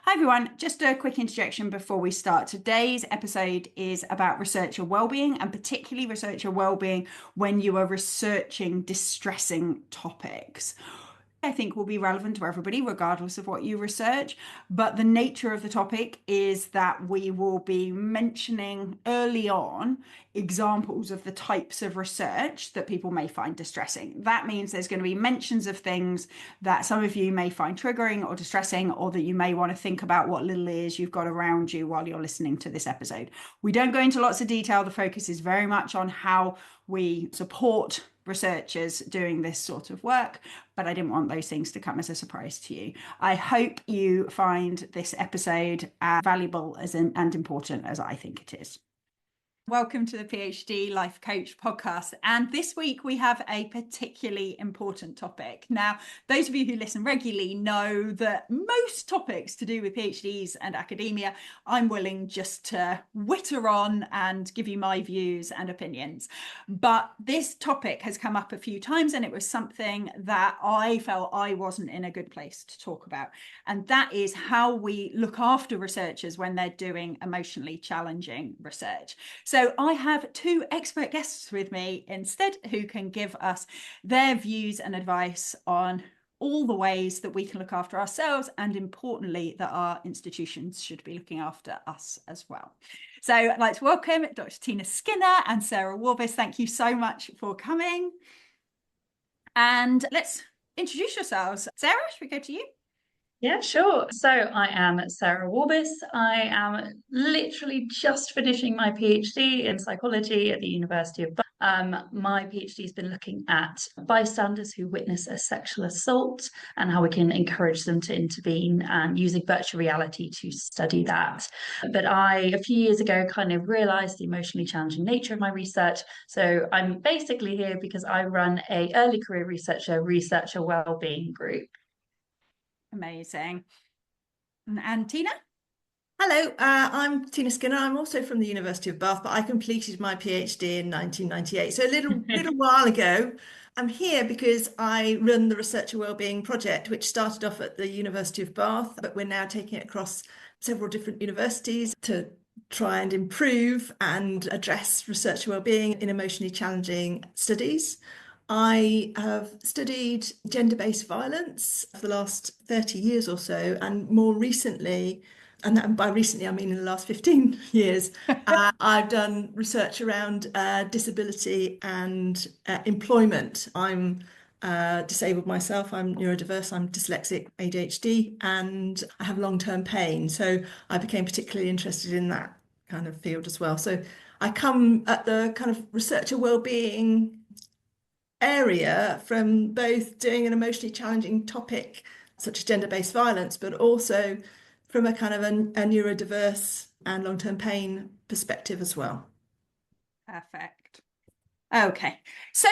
Hi everyone, just a quick interjection before we start. Today's episode is about researcher wellbeing and particularly researcher wellbeing when you are researching distressing topics. I think will be relevant to everybody, regardless of what you research. But the nature of the topic is that we will be mentioning early on examples of the types of research that people may find distressing. That means there's going to be mentions of things that some of you may find triggering or distressing, or that you may want to think about what little ears you've got around you while you're listening to this episode. We don't go into lots of detail. The focus is very much on how we support researchers doing this sort of work, but I didn't want those things to come as a surprise to you. I hope you find this episode as valuable and important as I think it is. Welcome to the PhD Life Coach podcast. And this week we have a particularly important topic. Now, those of you who listen regularly know that most topics to do with PhDs and academia, I'm willing just to witter on and give you my views and opinions. But this topic has come up a few times and it was something that I felt I wasn't in a good place to talk about. And that is how we look after researchers when they're doing emotionally challenging research. So I have two expert guests with me instead who can give us their views and advice on all the ways that we can look after ourselves and importantly that our institutions should be looking after us as well. So I'd like to welcome Dr. Tina Skinner and Sarah Warbis. Thank you so much for coming. And let's introduce yourselves. Sarah, should we go to you? Yeah, sure. So I am Sarah Warbis. I am literally just finishing my PhD in psychology at the University of Bath. My PhD has been looking at bystanders who witness a sexual assault and how we can encourage them to intervene and using virtual reality to study that. But a few years ago, kind of realised the emotionally challenging nature of my research. So I'm basically here because I run a early career researcher wellbeing group. Amazing. And Tina? Hello, I'm Tina Skinner. I'm also from the University of Bath, but I completed my PhD in 1998, so a little while ago. I'm here because I run the Researcher Wellbeing Project, which started off at the University of Bath, but we're now taking it across several different universities to try and improve and address researcher wellbeing in emotionally challenging studies. I have studied gender-based violence for the last 30 years or so, and more recently, and by recently I mean in the last 15 years, I've done research around disability and employment. I'm disabled myself, I'm neurodiverse, I'm dyslexic, ADHD, and I have long-term pain. So I became particularly interested in that kind of field as well. So I come at the kind of researcher wellbeing area from both doing an emotionally challenging topic such as gender-based violence, but also from a kind of a neurodiverse and long-term pain perspective as well. Perfect. Okay, so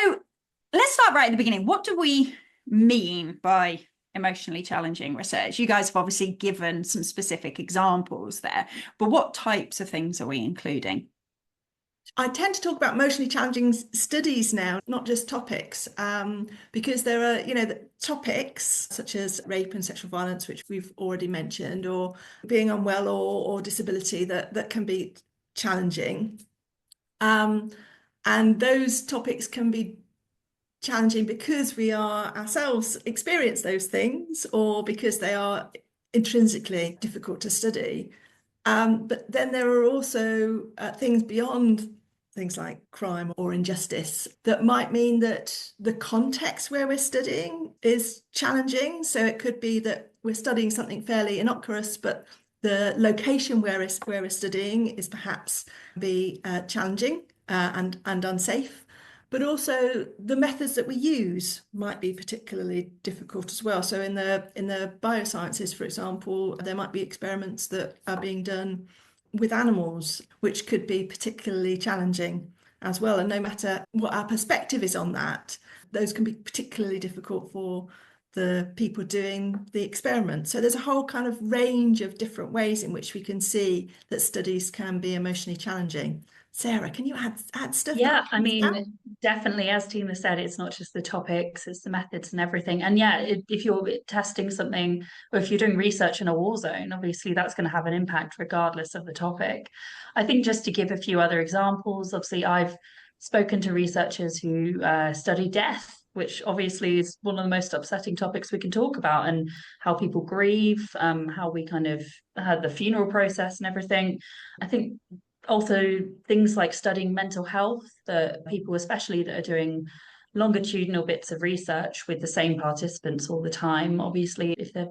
let's start right at the beginning. What do we mean by emotionally challenging research? You guys have obviously given some specific examples there, but what types of things are we including? I tend to talk about emotionally challenging studies now, not just topics, because there are, the topics such as rape and sexual violence, which we've already mentioned, or being unwell or disability that can be challenging. And those topics can be challenging because we are ourselves experience those things or because they are intrinsically difficult to study. But then there are also things beyond things like crime or injustice that might mean that the context where we're studying is challenging. So it could be that we're studying something fairly innocuous, but the location where we're studying is perhaps be challenging and unsafe. But also the methods that we use might be particularly difficult as well. So in the biosciences, for example, there might be experiments that are being done with animals, which could be particularly challenging as well. And no matter what our perspective is on that, those can be particularly difficult for the people doing the experiment. So there's a whole kind of range of different ways in which we can see that studies can be emotionally challenging. Sarah, can you add stuff that Yeah, I I missed out? mean, definitely, as Tina said, it's not just the topics, it's the methods and everything. And yeah, if you're testing something or if you're doing research in a war zone, obviously that's going to have an impact regardless of the topic. I think just to give a few other examples, obviously, I've spoken to researchers who study death, which obviously is one of the most upsetting topics we can talk about, and how people grieve, how we kind of had the funeral process and everything. I think also things like studying mental health, that people especially that are doing longitudinal bits of research with the same participants all the time, obviously if they're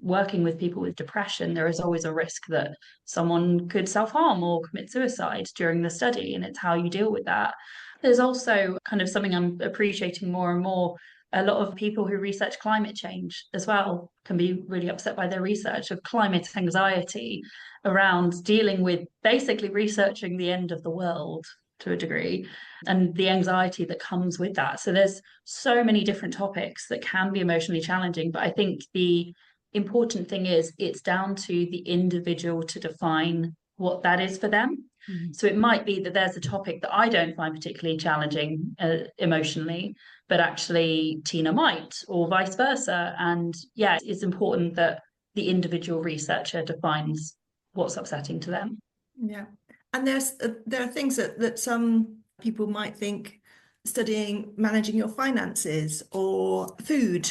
working with people with depression, there is always a risk that someone could self-harm or commit suicide during the study, and it's how you deal with that. There's also kind of something I'm appreciating more and more. A lot of people who research climate change as well can be really upset by their research of climate anxiety around dealing with basically researching the end of the world to a degree, and the anxiety that comes with that. So there's so many different topics that can be emotionally challenging, but I think the important thing is it's down to the individual to define what that is for them. So it might be that there's a topic that I don't find particularly challenging emotionally, but actually Tina might, or vice versa. And yeah, it's important that the individual researcher defines what's upsetting to them. Yeah. And there are things that some people might think studying managing your finances or food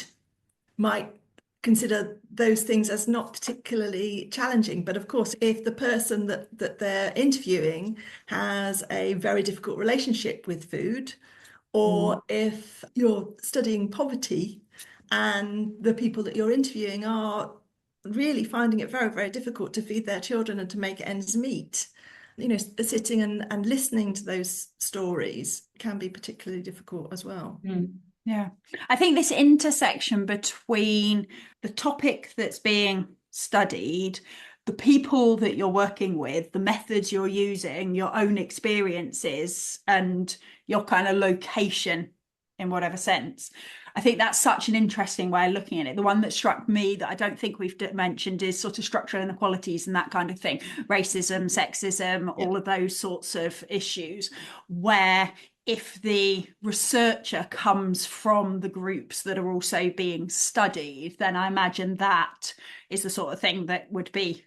might consider those things as not particularly challenging. But of course, if the person that they're interviewing has a very difficult relationship with food, or if you're studying poverty and the people that you're interviewing are really finding it very, very difficult to feed their children and to make ends meet, sitting and listening to those stories can be particularly difficult as well. Yeah, I think this intersection between the topic that's being studied, the people that you're working with, the methods you're using, your own experiences, and your kind of location in whatever sense. I think that's such an interesting way of looking at it. The one that struck me that I don't think we've mentioned is sort of structural inequalities and that kind of thing, racism, sexism, all of those sorts of issues, where if the researcher comes from the groups that are also being studied, then I imagine that is the sort of thing that would be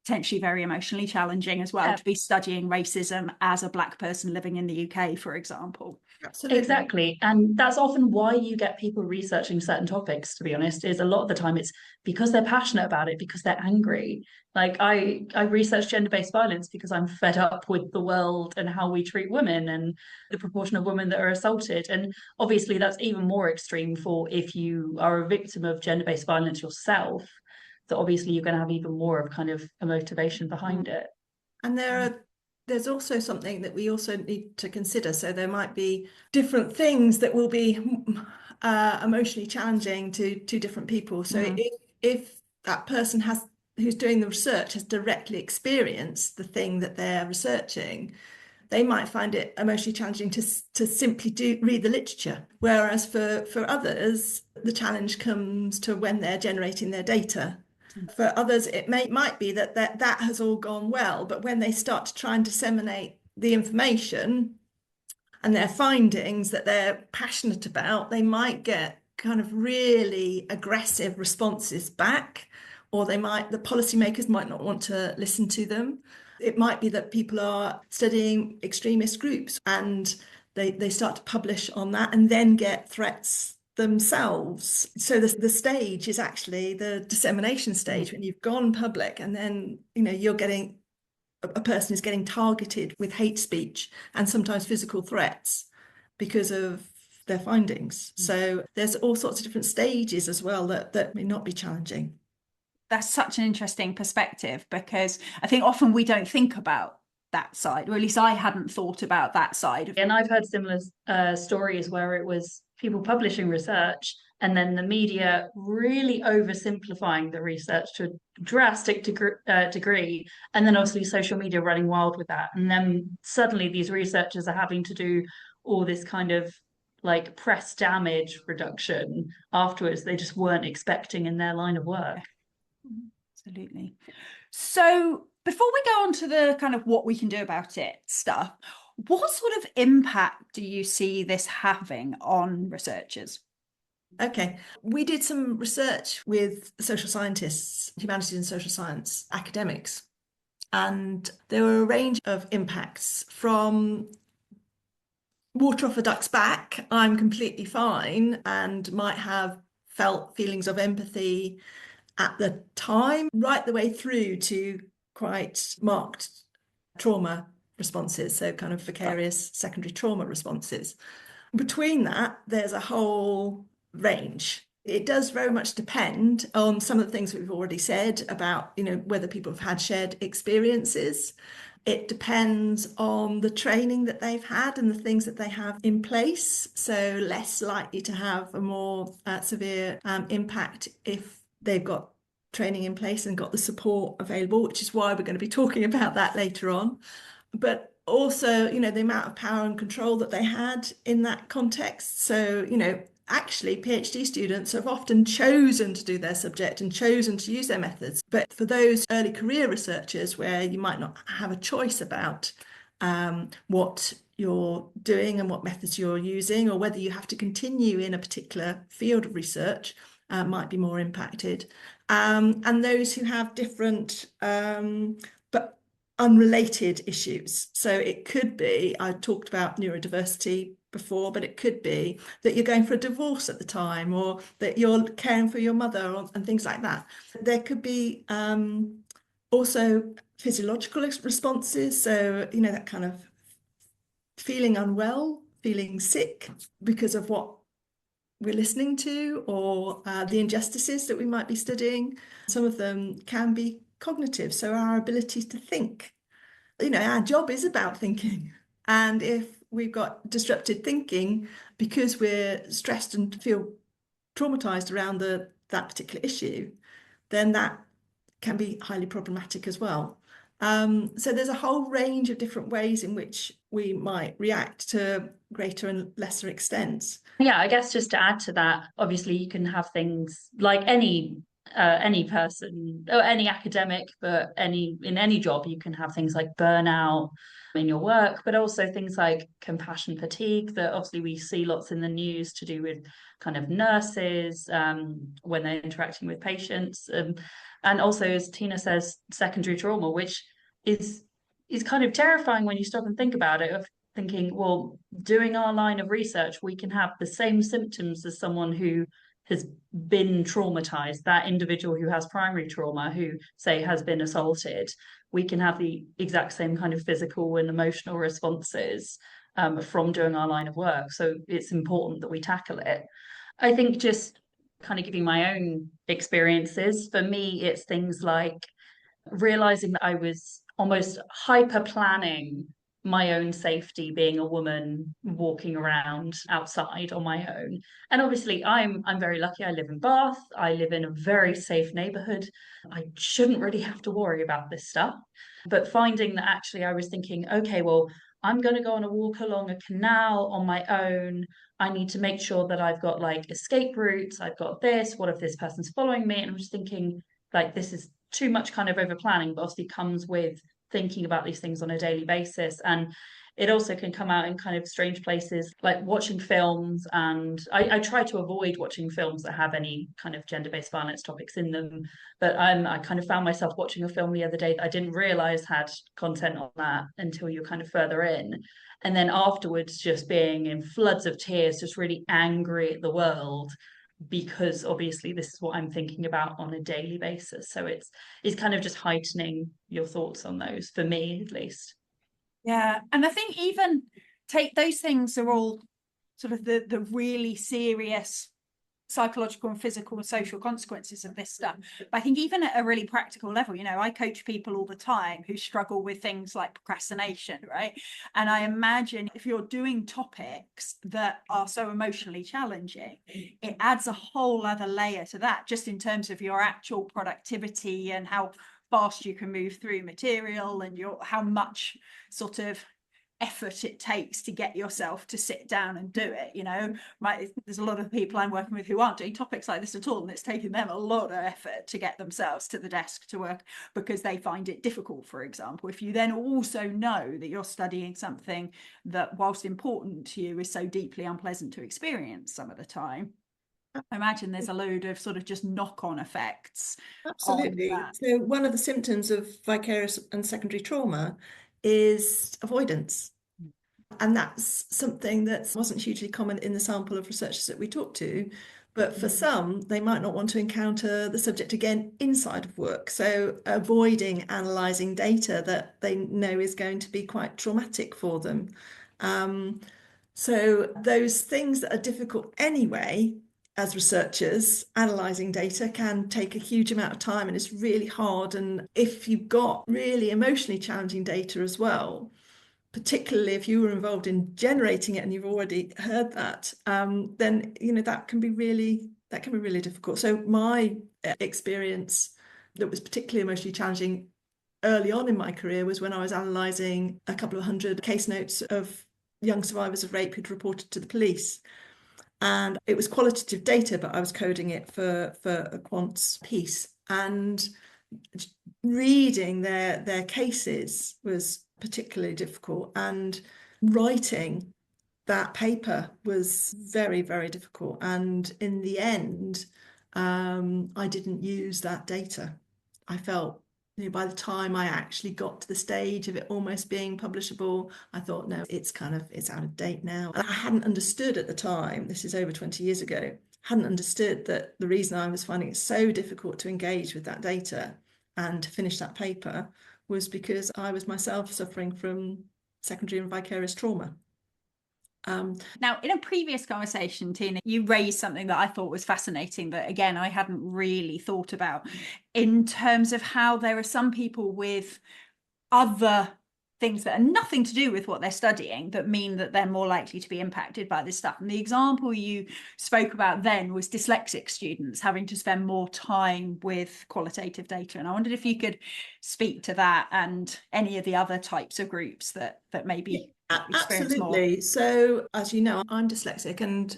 potentially very emotionally challenging as well, to be studying racism as a Black person living in the UK, for example. Absolutely. Exactly. And that's often why you get people researching certain topics, to be honest, is a lot of the time it's because they're passionate about it, because they're angry. Like I research gender-based violence because I'm fed up with the world and how we treat women and the proportion of women that are assaulted. And obviously that's even more extreme for if you are a victim of gender-based violence yourself. So obviously you're going to have even more of kind of a motivation behind it. And there's also something that we also need to consider. So there might be different things that will be emotionally challenging to different people. So if that person who's doing the research has directly experienced the thing that they're researching, they might find it emotionally challenging to simply read the literature. Whereas for others, the challenge comes to when they're generating their data. For others, it might be that has all gone well, but when they start to try and disseminate the information and their findings that they're passionate about, they might get kind of really aggressive responses back, or the policymakers might not want to listen to them. It might be that people are studying extremist groups and they start to publish on that and then get threats themselves. So the stage is actually the dissemination stage, when you've gone public and then you're getting a person is getting targeted with hate speech and sometimes physical threats because of their findings. So there's all sorts of different stages as well that may not be challenging. That's such an interesting perspective, because I think often we don't think about that side, or at least I hadn't thought about that side. And I've heard similar stories where it was people publishing research and then the media really oversimplifying the research to a drastic degree, and then obviously social media running wild with that. And then suddenly these researchers are having to do all this kind of like press damage reduction afterwards they just weren't expecting in their line of work. Absolutely. So before we go on to the kind of what we can do about it stuff, what sort of impact do you see this having on researchers? Okay, we did some research with social scientists, humanities and social science academics, and there were a range of impacts from water off a duck's back, I'm completely fine, and might have felt feelings of empathy at the time, right the way through to quite marked trauma responses, so kind of vicarious secondary trauma responses. Between that, there's a whole range. It does very much depend on some of the things we've already said about, whether people have had shared experiences. It depends on the training that they've had and the things that they have in place. So less likely to have a more severe impact if they've got training in place and got the support available, which is why we're going to be talking about that later on. But also, the amount of power and control that they had in that context. So, actually, PhD students have often chosen to do their subject and chosen to use their methods. But for those early career researchers where you might not have a choice about what you're doing and what methods you're using, or whether you have to continue in a particular field of research, might be more impacted. And those who have different but unrelated issues. So it could be, I talked about neurodiversity before, but it could be that you're going for a divorce at the time, or that you're caring for your mother, and things like that. There could be also physiological responses. So, that kind of feeling unwell, feeling sick because of what we're listening to, or the injustices that we might be studying. Some of them can be cognitive, so our ability to think. Our job is about thinking. And if we've got disrupted thinking because we're stressed and feel traumatized around that particular issue, then that can be highly problematic as well. So there's a whole range of different ways in which we might react to greater and lesser extents. Yeah, I guess just to add to that, obviously you can have things like any person or any academic, but in any job you can have things like burnout in your work, but also things like compassion fatigue that obviously we see lots in the news to do with kind of nurses when they're interacting with patients, and also, as Tina says, secondary trauma, which is kind of terrifying when you stop and think about it, of thinking, well, doing our line of research, we can have the same symptoms as someone who has been traumatized, that individual who has primary trauma, who, say, has been assaulted. We can have the exact same kind of physical and emotional responses from doing our line of work. So it's important that we tackle it. I think just kind of giving my own experiences, for me, it's things like realizing that I was almost hyper planning my own safety, being a woman walking around outside on my own. And obviously I'm very lucky. I live in Bath. I live in a very safe neighborhood. I shouldn't really have to worry about this stuff. But finding that actually I was thinking, okay, well, I'm going to go on a walk along a canal on my own. I need to make sure that I've got like escape routes. I've got this. What if this person's following me? And I'm just thinking, like, this is too much kind of over planning, but obviously comes with thinking about these things on a daily basis. And it also can come out in kind of strange places, like watching films. And I try to avoid watching films that have any kind of gender-based violence topics in them. But I kind of found myself watching a film the other day that I didn't realize had content on that until you're kind of further in. And then afterwards, just being in floods of tears, just really angry at the world, because obviously this is what I'm thinking about on a daily basis. So it's kind of just heightening your thoughts on those, for me at least. Yeah, and I think even take those things are all sort of the really serious psychological and physical and social consequences of this stuff. But I think even at a really practical level, I coach people all the time who struggle with things like procrastination, right? And I imagine if you're doing topics that are so emotionally challenging, it adds a whole other layer to that, just in terms of your actual productivity and how fast you can move through material, and how much sort of effort it takes to get yourself to sit down and do it. You know, there's a lot of people I'm working with who aren't doing topics like this at all, and it's taken them a lot of effort to get themselves to the desk to work because they find it difficult. For example, if you then also know that you're studying something that, whilst important to you, is so deeply unpleasant to experience some of the time, I imagine there's a load of sort of just knock-on effects. Absolutely. So one of the symptoms of vicarious and secondary trauma is avoidance. And that's something that wasn't hugely common in the sample of researchers that we talked to. But for some, they might not want to encounter the subject again inside of work. So avoiding analysing data that they know is going to be quite traumatic for them. So those things that are difficult anyway, as researchers, analysing data can take a huge amount of time and it's really hard. And if you've got really emotionally challenging data as well, particularly if you were involved in generating it and you've already heard that, then that can be really difficult. So my experience that was particularly emotionally challenging early on in my career was when I was analysing a couple of hundred case notes of young survivors of rape who'd reported to the police. And it was qualitative data, but I was coding it for a quants piece. And reading their cases was particularly difficult, and writing that paper was very, very difficult. And in the end, I didn't use that data. I felt, by the time I actually got to the stage of it almost being publishable, I thought, no, it's out of date now. And I hadn't understood at the time, this is over 20 years ago, hadn't understood that the reason I was finding it so difficult to engage with that data and to finish that paper was because I was myself suffering from secondary and vicarious trauma. Now, in a previous conversation, Tina, you raised something that I thought was fascinating that, again, I hadn't really thought about, in terms of how there are some people with other things that are nothing to do with what they're studying that mean that they're more likely to be impacted by this stuff. And the example you spoke about then was dyslexic students having to spend more time with qualitative data. And I wondered if you could speak to that and any of the other types of groups that maybe experience absolutely more. So, as you know, I'm dyslexic, and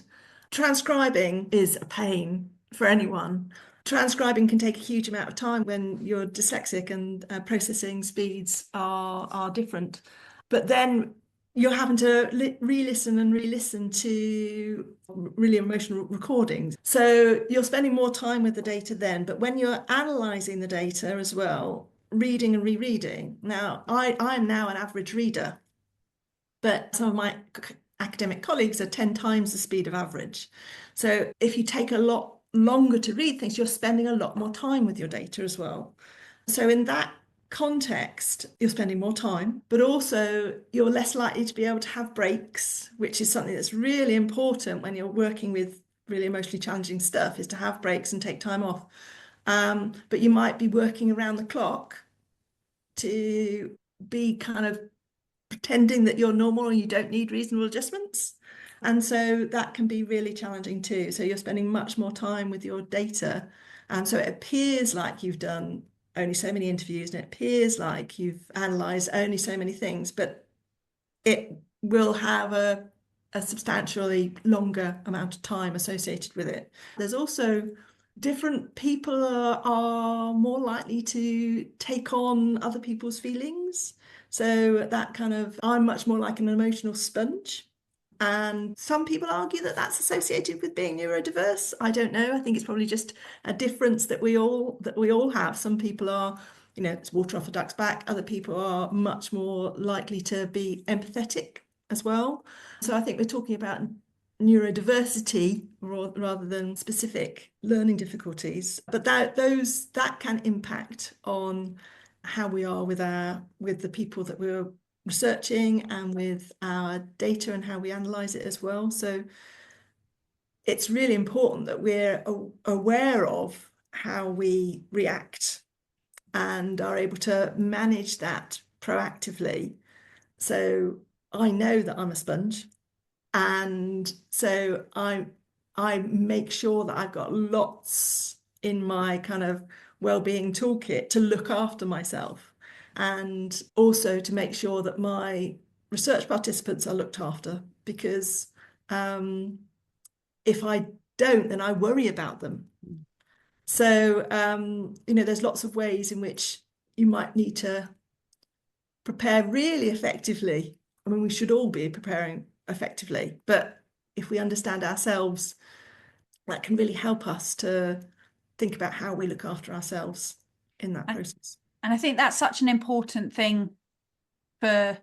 transcribing is a pain for anyone. Transcribing can take a huge amount of time when you're dyslexic, and processing speeds are different. But then you're having to re-listen and re-listen to really emotional recordings. So you're spending more time with the data then. But when you're analysing the data as well, reading and rereading. Now, I am now an average reader, but some of my academic colleagues are 10 times the speed of average. So if you take a lot longer to read things, you're spending a lot more time with your data as well. So in that context, you're spending more time, but also you're less likely to be able to have breaks, which is something that's really important when you're working with really emotionally challenging stuff, is to have breaks and take time off. But you might be working around the clock to be kind of pretending that you're normal and you don't need reasonable adjustments. And so that can be really challenging too. So you're spending much more time with your data. And so it appears like you've done only so many interviews and it appears like you've analysed only so many things, but it will have a substantially longer amount of time associated with it. There's also different people are more likely to take on other people's feelings. So that I'm much more like an emotional sponge. And some people argue that that's associated with being neurodiverse. I don't know. I think it's probably just a difference that we all have. Some people are, it's water off a duck's back. Other people are much more likely to be empathetic as well. So I think we're talking about neurodiversity rather than specific learning difficulties. But that can impact on how we are with the people that we're researching and with our data and how we analyze it as well. So it's really important that we're aware of how we react and are able to manage that proactively. So I know that I'm a sponge, and so I make sure that I've got lots in my kind of wellbeing toolkit to look after myself, and also to make sure that my research participants are looked after, because if I don't, then I worry about them. So, there's lots of ways in which you might need to prepare really effectively. I mean, we should all be preparing effectively, but if we understand ourselves, that can really help us to think about how we look after ourselves in that process. And I think that's such an important thing for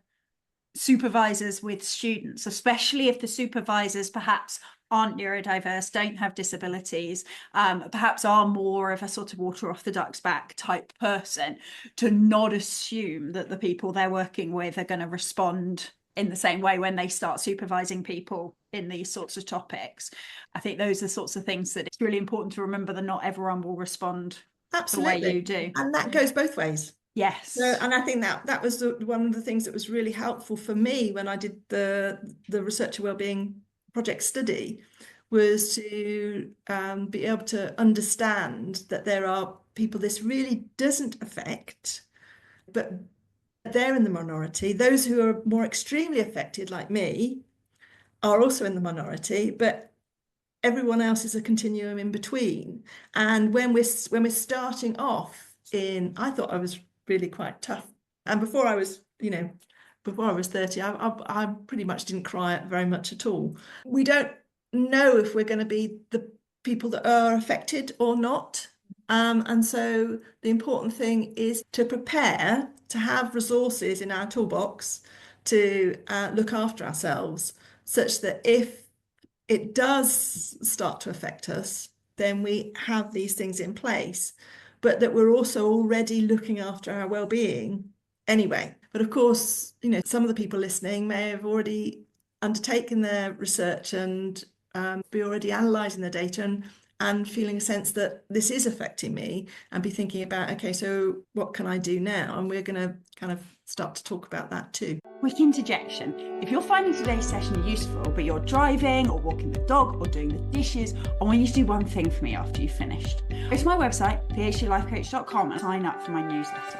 supervisors with students, especially if the supervisors perhaps aren't neurodiverse, don't have disabilities, perhaps are more of a sort of water off the duck's back type person, to not assume that the people they're working with are going to respond in the same way when they start supervising people in these sorts of topics. I think those are the sorts of things that it's really important to remember, that not everyone will respond Absolutely. the way you do. And that goes both ways. Yes. So, and I think that was one of the things that was really helpful for me when I did the researcher wellbeing project study, was to be able to understand that there are people this really doesn't affect, but they're in the minority. Those who are more extremely affected, like me, are also in the minority, but everyone else is a continuum in between. And when we're starting off I thought I was really quite tough. And before I was 30, I pretty much didn't cry very much at all. We don't know if we're going to be the people that are affected or not. And so the important thing is to prepare, to have resources in our toolbox to look after ourselves, such that if it does start to affect us, then we have these things in place, but that we're also already looking after our well-being anyway. But of course, some of the people listening may have already undertaken their research and be already analysing the data and feeling a sense that this is affecting me, and be thinking about, okay, so what can I do now? And we're going to kind of start to talk about that too. Quick interjection. If you're finding today's session useful, but you're driving or walking the dog or doing the dishes, I want you to do one thing for me after you've finished. Go to my website, phdlifecoach.com, and sign up for my newsletter.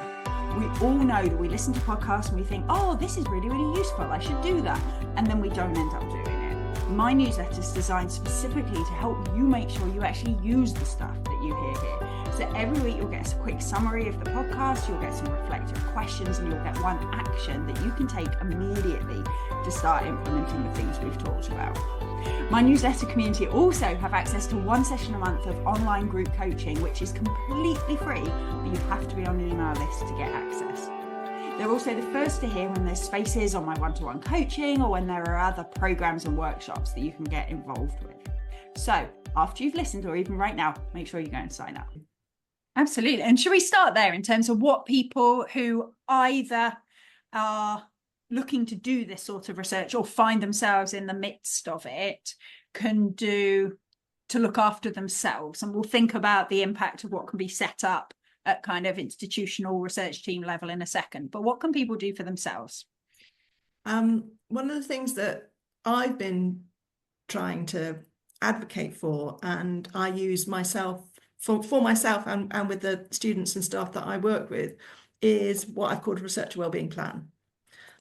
We all know that we listen to podcasts and we think, oh, this is really, really useful, I should do that. And then we don't end up doing it. My newsletter is designed specifically to help you make sure you actually use the stuff that you hear here. So every week you'll get a quick summary of the podcast, you'll get some reflective questions, and you'll get one action that you can take immediately to start implementing the things we've talked about. My newsletter community also have access to 1 session a month of online group coaching, which is completely free, but you have to be on an email list to get access. They're also the first to hear when there's spaces on my one-to-one coaching, or when there are other programs and workshops that you can get involved with. So after you've listened, or even right now, make sure you go and sign up. Absolutely. And should we start there in terms of what people who either are looking to do this sort of research or find themselves in the midst of it can do to look after themselves? And we'll think about the impact of what can be set up at kind of institutional research team level in a second. But what can people do for themselves? One of the things that I've been trying to advocate for, and I use myself for myself and with the students and staff that I work with, is what I've called a researcher wellbeing plan.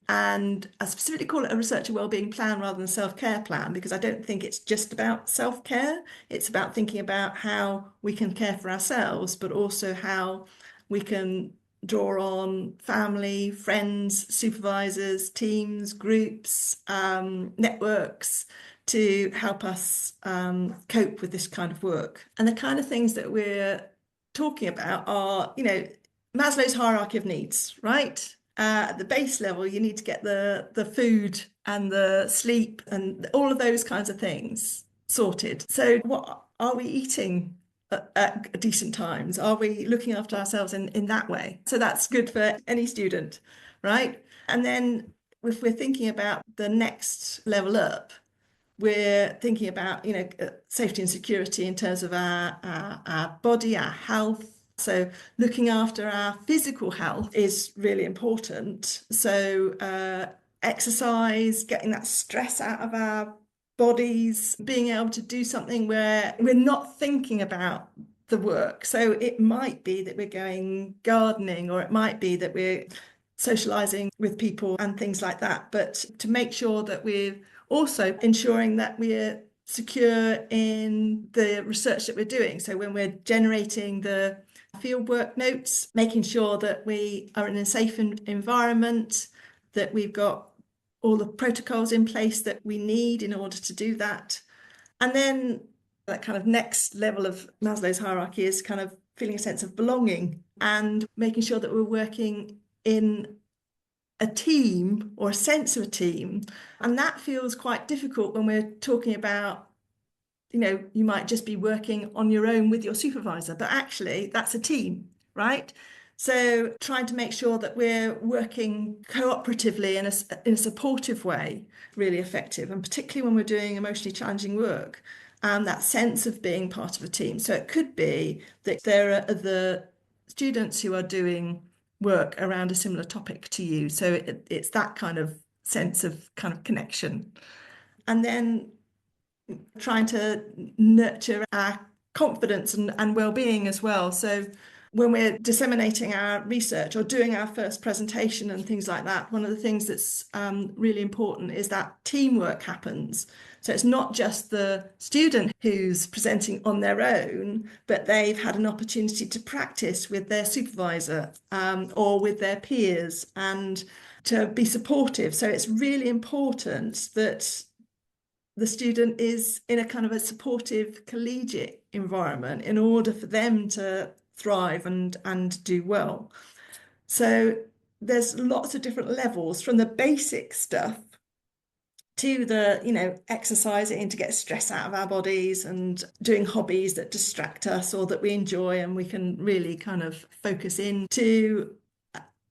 And I specifically call it a researcher wellbeing plan rather than self-care plan, because I don't think it's just about self-care. It's about thinking about how we can care for ourselves, but also how we can draw on family, friends, supervisors, teams, groups, networks to help us cope with this kind of work. And the kind of things that we're talking about are, Maslow's hierarchy of needs, right? At the base level, you need to get the food and the sleep and all of those kinds of things sorted. So what are we eating at decent times? Are we looking after ourselves in that way? So that's good for any student, right? And then if we're thinking about the next level up, we're thinking about, safety and security in terms of our body, our health. So looking after our physical health is really important. So exercise, getting that stress out of our bodies, being able to do something where we're not thinking about the work. So it might be that we're going gardening, or it might be that we're socializing with people and things like that, but to make sure that we're also ensuring that we're secure in the research that we're doing. So when we're generating the fieldwork notes, making sure that we are in a safe environment, that we've got all the protocols in place that we need in order to do that. And then that kind of next level of Maslow's hierarchy is kind of feeling a sense of belonging and making sure that we're working in a team or a sense of a team. And that feels quite difficult when we're talking about, you might just be working on your own with your supervisor, but actually that's a team, right? So trying to make sure that we're working cooperatively in a supportive way, really effective, and particularly when we're doing emotionally challenging work, that sense of being part of a team. So it could be that there are other students who are doing work around a similar topic to you. So it's that kind of sense of kind of connection. And then trying to nurture our confidence and well-being as well. So when we're disseminating our research or doing our first presentation and things like that, one of the things that's really important is that teamwork happens. So it's not just the student who's presenting on their own, but they've had an opportunity to practice with their supervisor or with their peers and to be supportive. So it's really important that the student is in a kind of a supportive collegiate environment in order for them to thrive and do well. So there's lots of different levels from the basic stuff to the, exercising to get stress out of our bodies and doing hobbies that distract us or that we enjoy and we can really kind of focus in to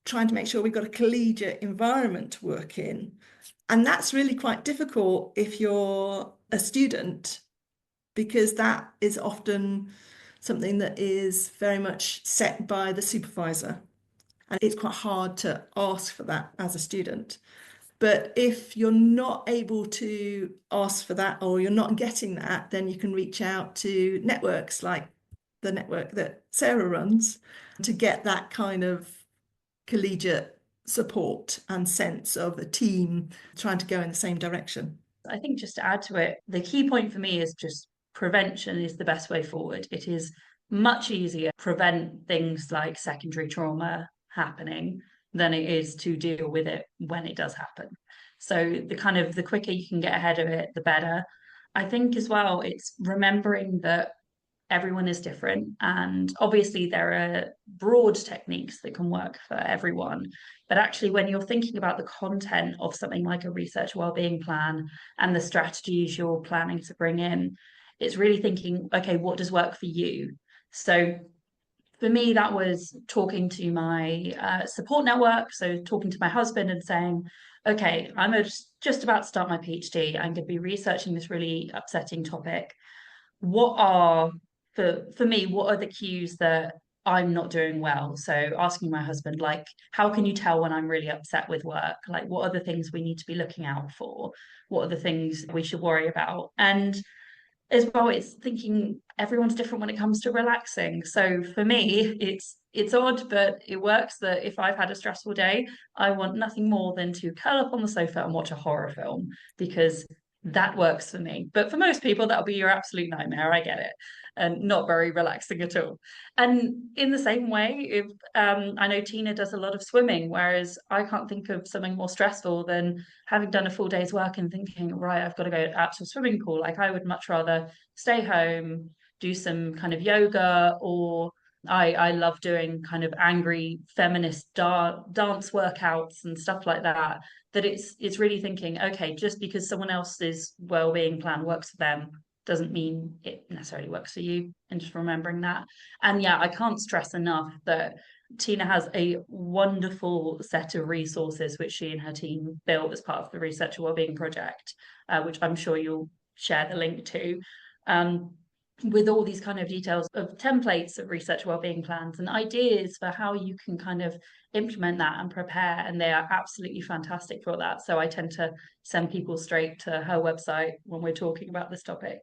trying to make sure we've got a collegiate environment to work in. And that's really quite difficult if you're a student, because that is often something that is very much set by the supervisor. And it's quite hard to ask for that as a student. But if you're not able to ask for that or you're not getting that, then you can reach out to networks like the network that Sarah runs to get that kind of collegiate support and sense of a team trying to go in the same direction. I think just to add to it, the key point for me is just prevention is the best way forward. It is much easier to prevent things like secondary trauma happening than it is to deal with it when it does happen. So the quicker you can get ahead of it, the better. I think as well, it's remembering that everyone is different. And obviously, there are broad techniques that can work for everyone. But actually, when you're thinking about the content of something like a research wellbeing plan and the strategies you're planning to bring in, it's really thinking, okay, what does work for you? So for me, that was talking to my support network. So talking to my husband and saying, okay, I'm just about to start my PhD. I'm going to be researching this really upsetting topic. What are for me, what are the cues that I'm not doing well? So asking my husband, like, how can you tell when I'm really upset with work? Like, what are the things we need to be looking out for? What are the things we should worry about? And as well, it's thinking everyone's different when it comes to relaxing. So for me, it's odd, but it works that if I've had a stressful day, I want nothing more than to curl up on the sofa and watch a horror film because that works for me. But for most people, that'll be your absolute nightmare. I get it. And not very relaxing at all. And in the same way, if I know Tina does a lot of swimming, whereas I can't think of something more stressful than having done a full day's work and thinking, right, I've got to go out to a swimming pool. Like I would much rather stay home, do some kind of yoga, or I love doing kind of angry feminist dance workouts and stuff like that. That it's really thinking, okay, just because someone else's well-being plan works for them doesn't mean it necessarily works for you, and just remembering that. And yeah, I can't stress enough that Tina has a wonderful set of resources which she and her team built as part of the Researcher Wellbeing Project, which I'm sure you'll share the link to, with all these kind of details of templates of research wellbeing plans and ideas for how you can kind of implement that and prepare. And they are absolutely fantastic for that. So I tend to send people straight to her website when we're talking about this topic.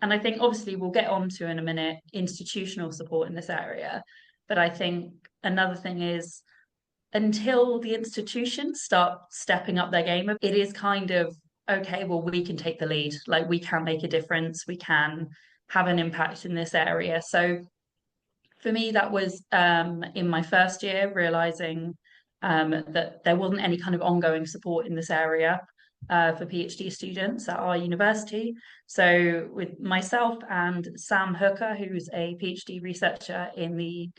And I think obviously we'll get on to in a minute institutional support in this area. But I think another thing is until the institutions start stepping up their game, it is kind of, okay, well, we can take the lead. Like, we can make a difference. We can have an impact in this area. So for me, that was in my first year, realizing that there wasn't any kind of ongoing support in this area for PhD students at our university. So, with myself and Sam Hooker, who's a PhD researcher in the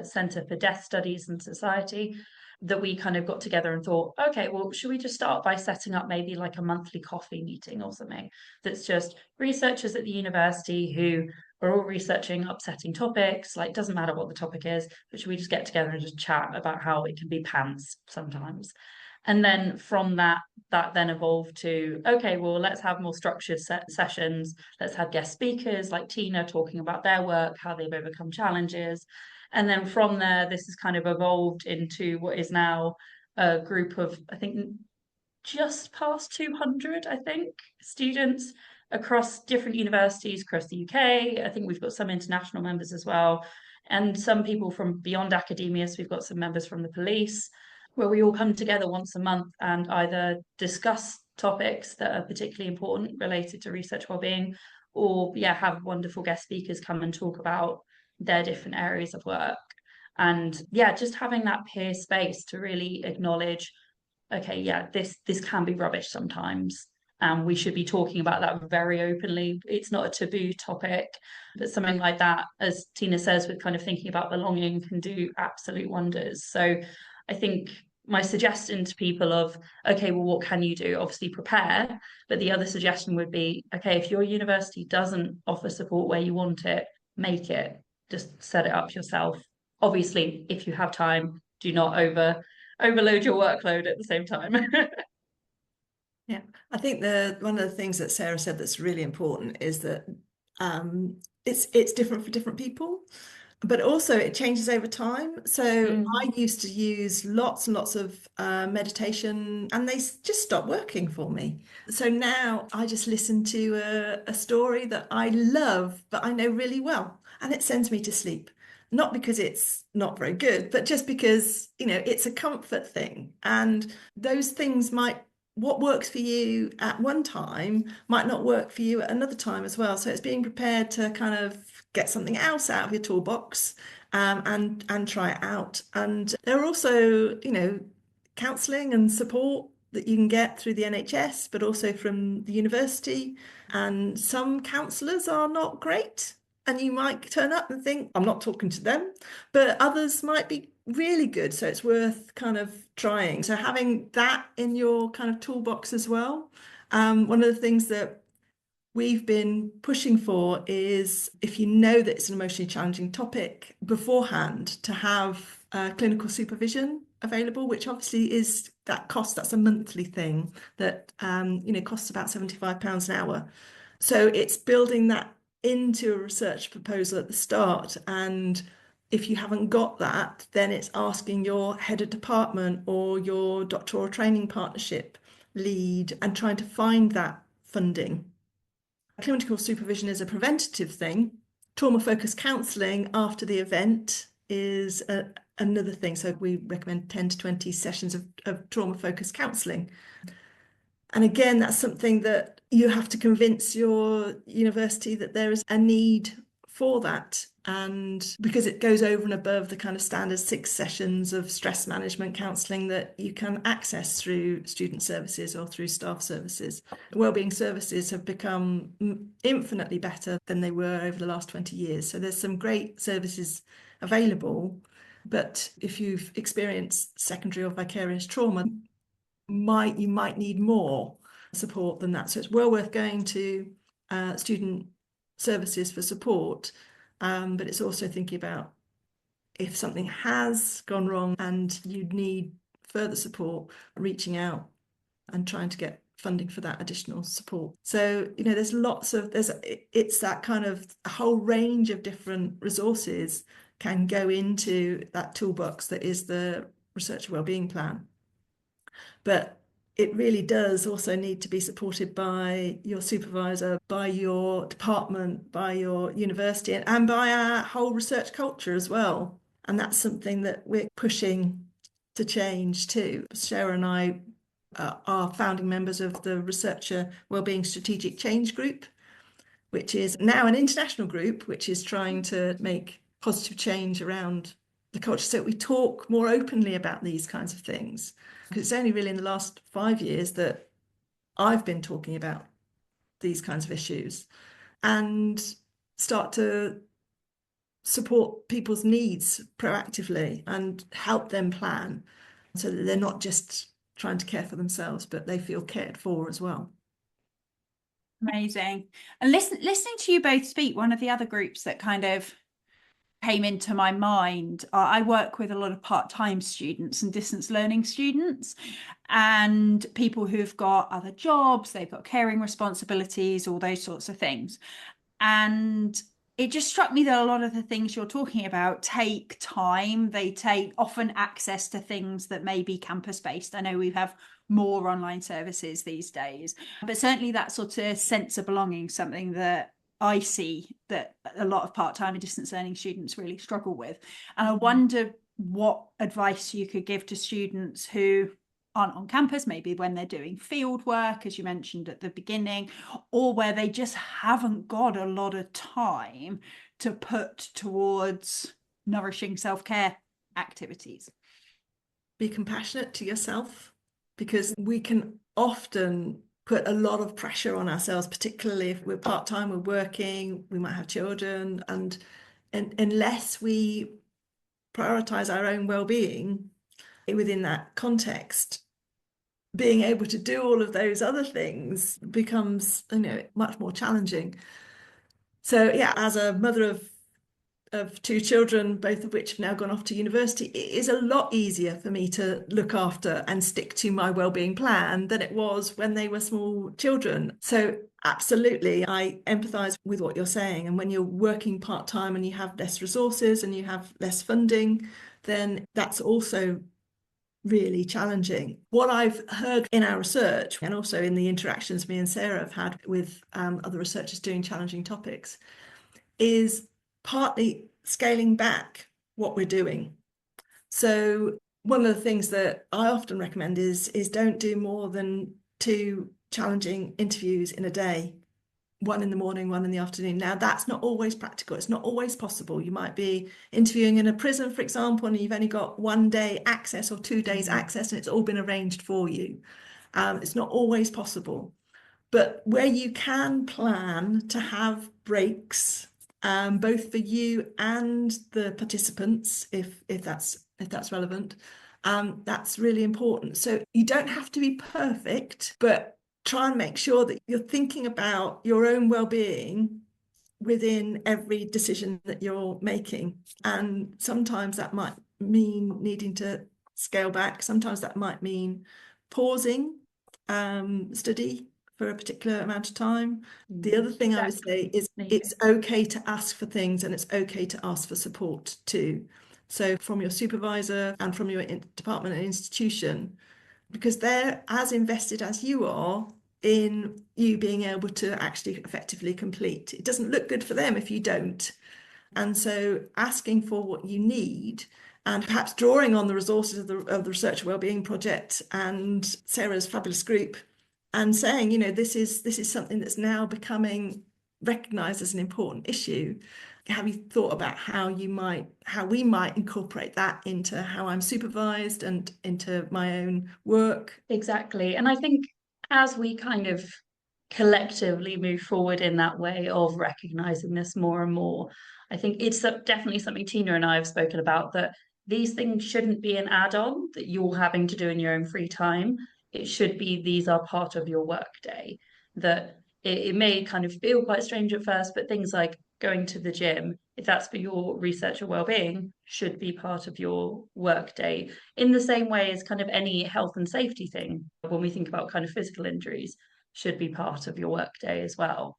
Centre for Death Studies and Society, that we kind of got together and thought, okay, well, should we just start by setting up maybe like a monthly coffee meeting or something that's just researchers at the university who are all researching upsetting topics, like doesn't matter what the topic is, but should we just get together and just chat about how it can be pants sometimes? And then from that then evolved to, okay, well, let's have more structured sessions. Let's have guest speakers like Tina talking about their work, how they've overcome challenges. And then from there, this has kind of evolved into what is now a group of, I think, just past 200, I think, students across different universities across the UK. I think we've got some international members as well, and some people from beyond academia. So we've got some members from the police, where we all come together once a month and either discuss topics that are particularly important related to research wellbeing, or have wonderful guest speakers come and talk about their different areas of work. And just having that peer space to really acknowledge, okay, this can be rubbish sometimes, and we should be talking about that very openly. It's not a taboo topic, but something like that, as Tina says, with kind of thinking about belonging, can do absolute wonders. So I think my suggestion to people of, okay, well, what can you do? Obviously prepare, but the other suggestion would be, okay, if your university doesn't offer support where you want it, make it. Just set it up yourself. Obviously, if you have time, do not overload your workload at the same time. Yeah, I think one of the things that Sarah said that's really important is that it's different for different people, but also it changes over time. So I used to use lots and lots of meditation, and they just stopped working for me. So now I just listen to a story that I love, but I know really well, and it sends me to sleep. Not because it's not very good, but just because, it's a comfort thing. And those things what works for you at one time might not work for you at another time as well. So it's being prepared to kind of get something else out of your toolbox, and try it out. And there are also, counselling and support that you can get through the NHS, but also from the university. And some counsellors are not great. And you might turn up and think, I'm not talking to them, but others might be really good. So it's worth kind of trying. So having that in your kind of toolbox as well. One of the things that we've been pushing for is, if you know that it's an emotionally challenging topic beforehand, to have clinical supervision available, which obviously is that's a monthly thing that costs about £75 an hour. So it's building that into a research proposal at the start. And if you haven't got that, then it's asking your head of department or your doctoral training partnership lead and trying to find that funding. Clinical supervision is a preventative thing. Trauma-focused counselling after the event is another thing. So we recommend 10 to 20 sessions of trauma-focused counselling. And again, that's something that you have to convince your university that there is a need for that. And because it goes over and above the kind of standard 6 sessions of stress management counselling that you can access through student services or through staff services. Wellbeing services have become infinitely better than they were over the last 20 years. So there's some great services available. But if you've experienced secondary or vicarious trauma, you might need more support than that. So it's well worth going to student services for support, but it's also thinking about if something has gone wrong and you need further support, reaching out and trying to get funding for that additional support. So, it's that kind of a whole range of different resources can go into that toolbox that is the researcher wellbeing plan. But it really does also need to be supported by your supervisor, by your department, by your university, and by our whole research culture as well. And that's something that we're pushing to change too. Sarah and I are founding members of the Researcher Wellbeing Strategic Change Group, which is now an international group which is trying to make positive change around the culture, so we talk more openly about these kinds of things. Because it's only really in the last 5 years that I've been talking about these kinds of issues and start to support people's needs proactively and help them plan so that they're not just trying to care for themselves, but they feel cared for as well. Amazing. And listening to you both speak, one of the other groups that kind of came into my mind, I work with a lot of part-time students and distance learning students and people who've got other jobs, they've got caring responsibilities, all those sorts of things. And it just struck me that a lot of the things you're talking about take time. They take often access to things that may be campus-based. I know we have more online services these days, but certainly that sort of sense of belonging, something that I see that a lot of part-time and distance learning students really struggle with. And I wonder what advice you could give to students who aren't on campus, maybe when they're doing field work, as you mentioned at the beginning, or where they just haven't got a lot of time to put towards nourishing self-care activities. Be compassionate to yourself, because we can often put a lot of pressure on ourselves, particularly if we're part-time, we're working, we might have children, and unless we prioritize our own well-being within that context, being able to do all of those other things becomes, much more challenging. So yeah, as a mother of 2 children, both of which have now gone off to university, it is a lot easier for me to look after and stick to my wellbeing plan than it was when they were small children. So absolutely, I empathise with what you're saying. And when you're working part-time and you have less resources and you have less funding, then that's also really challenging. What I've heard in our research and also in the interactions me and Sarah have had with other researchers doing challenging topics is partly scaling back what we're doing. So one of the things that I often recommend is don't do more than 2 challenging interviews in a day, 1 in the morning, 1 in the afternoon. Now, that's not always practical. It's not always possible. You might be interviewing in a prison, for example, and you've only got 1 day access or 2 days access, and it's all been arranged for you. It's not always possible. But where you can plan to have breaks, both for you and the participants, if that's relevant, that's really important. So you don't have to be perfect, but try and make sure that you're thinking about your own well-being within every decision that you're making. And sometimes that might mean needing to scale back. Sometimes that might mean pausing study for a particular amount of time. The other thing I would say is it's okay to ask for things, and it's okay to ask for support too. So from your supervisor and from your department and institution, because they're as invested as you are in you being able to actually effectively complete. It doesn't look good for them if you don't. And so asking for what you need and perhaps drawing on the resources of the Researcher Wellbeing Project and Sarah's fabulous group and saying, this is something that's now becoming recognised as an important issue. Have you thought about how we might incorporate that into how I'm supervised and into my own work? Exactly. And I think as we kind of collectively move forward in that way of recognizing this more and more, I think it's definitely something Tina and I have spoken about, that these things shouldn't be an add-on that you're having to do in your own free time. It should be these are part of your work day. That it may kind of feel quite strange at first, but things like going to the gym, if that's for your research or well-being, should be part of your work day, in the same way as kind of any health and safety thing, when we think about kind of physical injuries, should be part of your work day as well.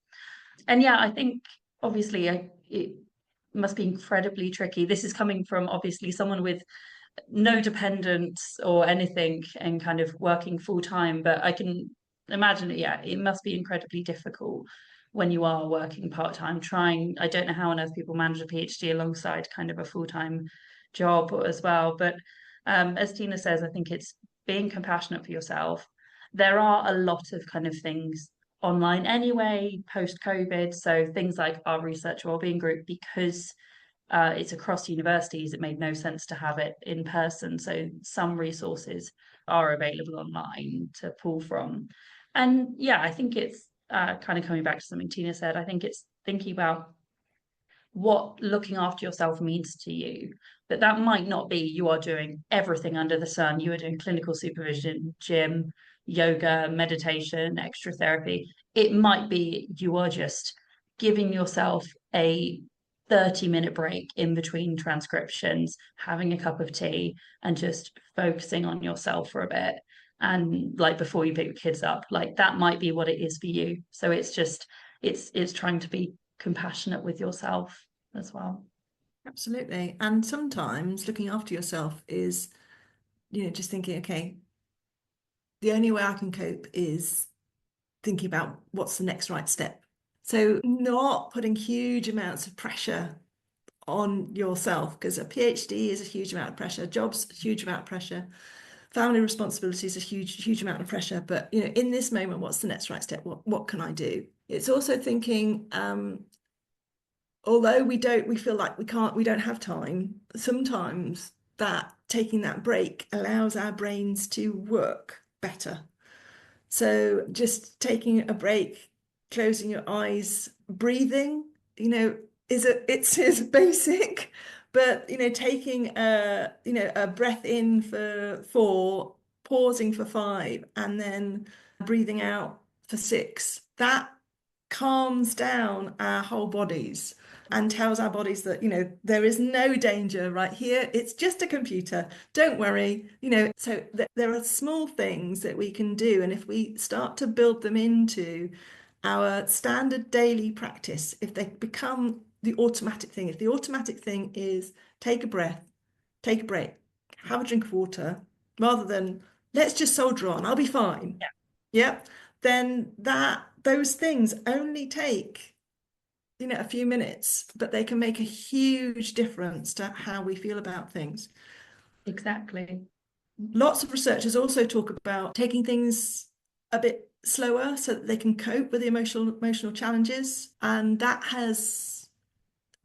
And yeah, I think obviously it must be incredibly tricky. This is coming from obviously someone with no dependents or anything and kind of working full time, but I can imagine it must be incredibly difficult when you are working part-time, I don't know how on earth people manage a PhD alongside kind of a full-time job as well, but As Tina says, I think it's being compassionate for yourself. There are a lot of kind of things online anyway, post-COVID. So things like our research wellbeing group, because it's across universities, it made no sense to have it in person. So some resources are available online to pull from. And yeah, I think it's kind of coming back to something Tina said. I think it's thinking about what looking after yourself means to you. But that might not be you are doing everything under the sun. You are doing clinical supervision, gym, yoga, meditation, extra therapy. It might be you are just giving yourself a 30-minute break in between transcriptions, having a cup of tea, and just focusing on yourself for a bit. And like before you pick the kids up, like that might be what it is for you. So it's just it's trying to be compassionate with yourself as well. Absolutely. And sometimes looking after yourself is, just thinking, okay, the only way I can cope is thinking about what's the next right step. So not putting huge amounts of pressure on yourself, because a PhD is a huge amount of pressure, jobs, a huge amount of pressure, family responsibilities, a huge amount of pressure. But in this moment, what's the next right step? What can I do? It's also thinking, although we feel like we don't have time, sometimes that taking that break allows our brains to work better. So just taking a break, closing your eyes, breathing, it's basic, but taking a breath in for 4, pausing for 5, and then breathing out for 6. That calms down our whole bodies and tells our bodies that there is no danger right here, it's just a computer, don't worry. So there are small things that we can do, and if we start to build them into our standard daily practice, if they become the automatic thing, if the automatic thing is take a breath, take a break, have a drink of water, rather than let's just soldier on, I'll be fine. Yeah, then those things only take a few minutes, but they can make a huge difference to how we feel about things. Exactly. Lots of researchers also talk about taking things a bit slower so that they can cope with the emotional challenges, and that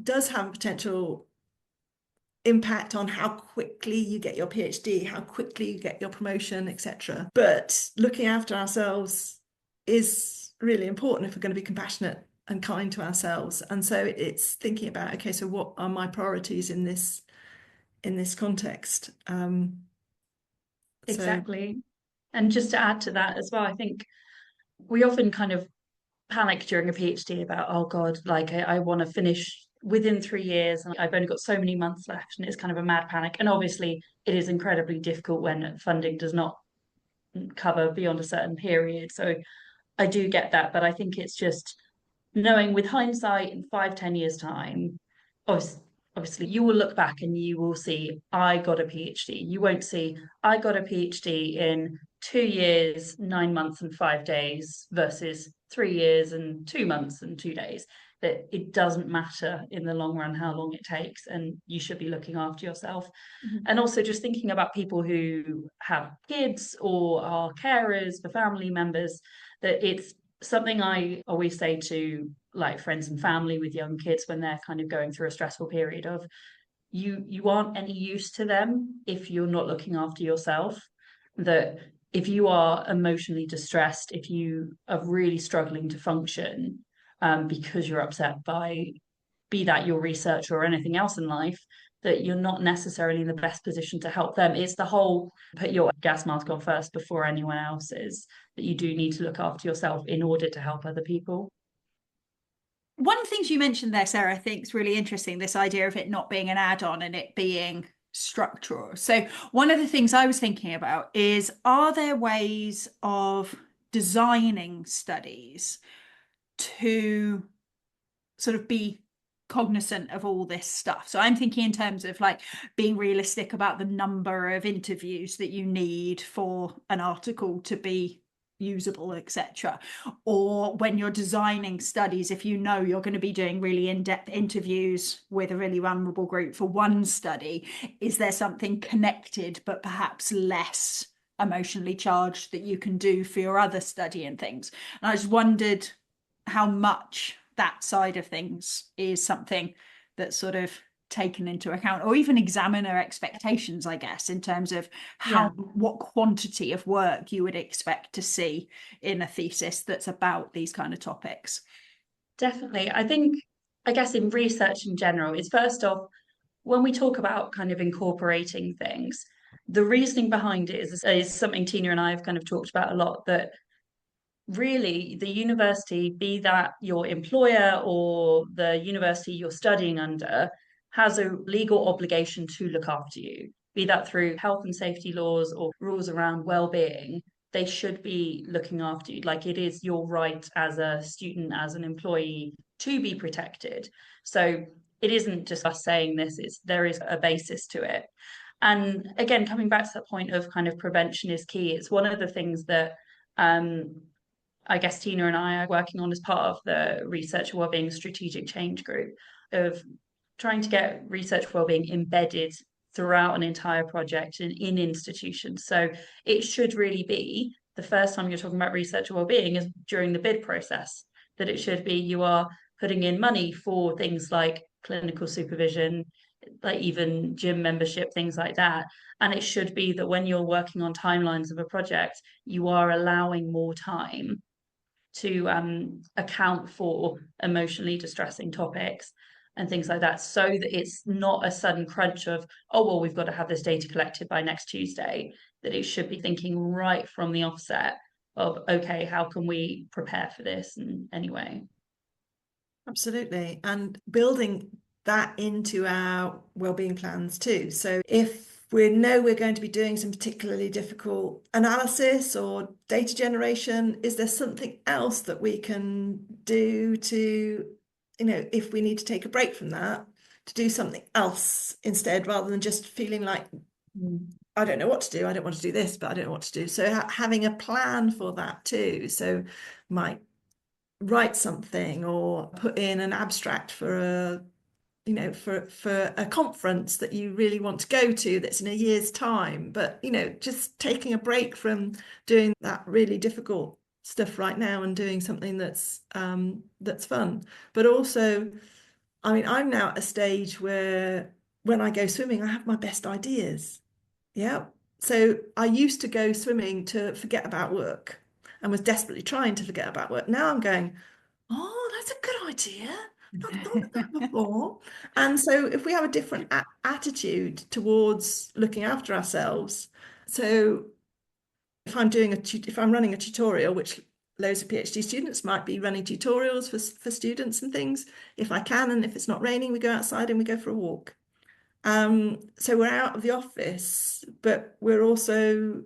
does have a potential impact on how quickly you get your PhD, how quickly you get your promotion, etc. But looking after ourselves is really important if we're going to be compassionate and kind to ourselves. And so it's thinking about, okay, so what are my priorities in this context? Exactly. And just to add to that as well, I think we often kind of panic during a PhD about, oh God, like I want to finish within 3 years and I've only got so many months left, and it's kind of a mad panic. And obviously it is incredibly difficult when funding does not cover beyond a certain period. So I do get that, but I think it's just knowing with hindsight in 5, 10 years time, obviously you will look back and you will see I got a PhD. You won't see I got a PhD in 2 years, 9 months and 5 days versus 3 years and 2 months and 2 days. That it doesn't matter in the long run how long it takes, and you should be looking after yourself. And also just thinking about people who have kids or are carers for family members, that it's something I always say to like friends and family with young kids when they're kind of going through a stressful period of you aren't any use to them if you're not looking after yourself. That if you are emotionally distressed, if you are really struggling to function because you're upset by be that your research or anything else in life, that you're not necessarily in the best position to help them. It's the whole put your gas mask on first before anyone else's, that you do need to look after yourself in order to help other people. One of the things you mentioned there, Sarah, I think is really interesting, this idea of it not being an add-on and it being structural. So one of the things I was thinking about is, are there ways of designing studies to sort of be cognizant of all this stuff? So I'm thinking in terms of like being realistic about the number of interviews that you need for an article to be usable, etc. Or when you're designing studies, if you know you're going to be doing really in-depth interviews with a really vulnerable group for one study, is there something connected but perhaps less emotionally charged that you can do for your other study and things? And I just wondered how much that side of things is something that's sort of taken into account, or even examiner expectations, I guess, in terms of what quantity of work you would expect to see in a thesis that's about these kind of topics. Definitely. I guess in research in general, is first off, when we talk about kind of incorporating things, the reasoning behind it is something Tina and I have kind of talked about a lot, that really the university, be that your employer or the university you're studying under, has a legal obligation to look after you, be that through health and safety laws or rules around well-being. They should be looking after you. Like, it is your right as a student, as an employee, to be protected. So it isn't just us saying this, there is a basis to it. And again, coming back to that point of kind of prevention is key. It's one of the things that I guess Tina and I are working on as part of the Research Wellbeing Strategic Change Group, of trying to get research wellbeing embedded throughout an entire project and in institutions. So it should really be the first time you're talking about research wellbeing is during the bid process, that it should be you are putting in money for things like clinical supervision, like even gym membership, things like that. And it should be that when you're working on timelines of a project, you are allowing more time to account for emotionally distressing topics and things like that, so that it's not a sudden crunch of, oh, well, we've got to have this data collected by next Tuesday. That it should be thinking right from the offset of, okay, how can we prepare for this in any way? Absolutely. And building that into our wellbeing plans too. So if we know we're going to be doing some particularly difficult analysis or data generation, is there something else that we can do to, if we need to take a break from that, to do something else instead, rather than just feeling like, I don't know what to do. I don't want to do this, but I don't know what to do. So having a plan for that too. So might write something or put in an abstract for a conference that you really want to go to that's in a year's time, but just taking a break from doing that really difficult stuff right now and doing something that's fun. But also, I mean, I'm now at a stage where when I go swimming, I have my best ideas. Yeah. So I used to go swimming to forget about work and was desperately trying to forget about work. Now I'm going, oh, that's a good idea. I've not thought of that before. And so if we have a different attitude towards looking after ourselves, so if I'm running a tutorial, which loads of PhD students might be running tutorials for students and things, if I can, and if it's not raining, we go outside and we go for a walk. So we're out of the office, but we're also,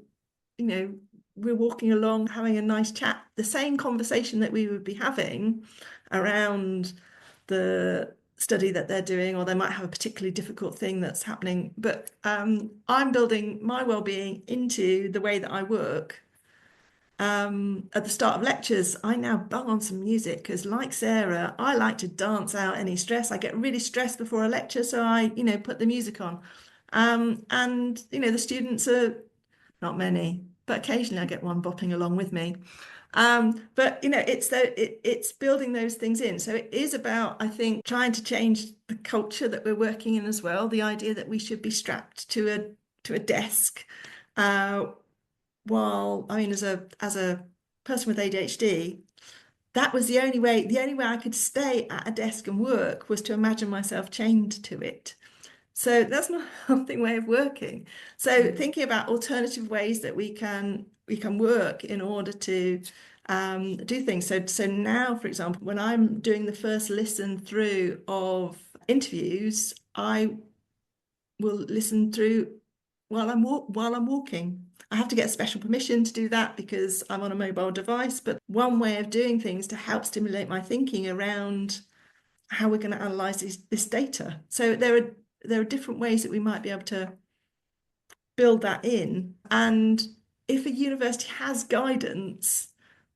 we're walking along, having a nice chat, the same conversation that we would be having around the study that they're doing, or they might have a particularly difficult thing that's happening. But I'm building my well-being into the way that I work. At the start of lectures, I now bung on some music because, like Sarah, I like to dance out any stress. I get really stressed before a lecture, so I, put the music on. And the students are not many, but occasionally I get one bopping along with me. But it's building those things in. So it is about, I think, trying to change the culture that we're working in as well. The idea that we should be strapped to a desk. While I mean, as a person with ADHD, that was the only way I could stay at a desk and work was to imagine myself chained to it. So that's not a healthy way of working. So thinking about alternative ways that we can work in order to do things. So now, for example, when I'm doing the first listen through of interviews, I will listen through while I'm walking. I have to get special permission to do that because I'm on a mobile device. But one way of doing things to help stimulate my thinking around how we're going to analyze this data. So there are different ways that we might be able to build that in. And if a university has guidance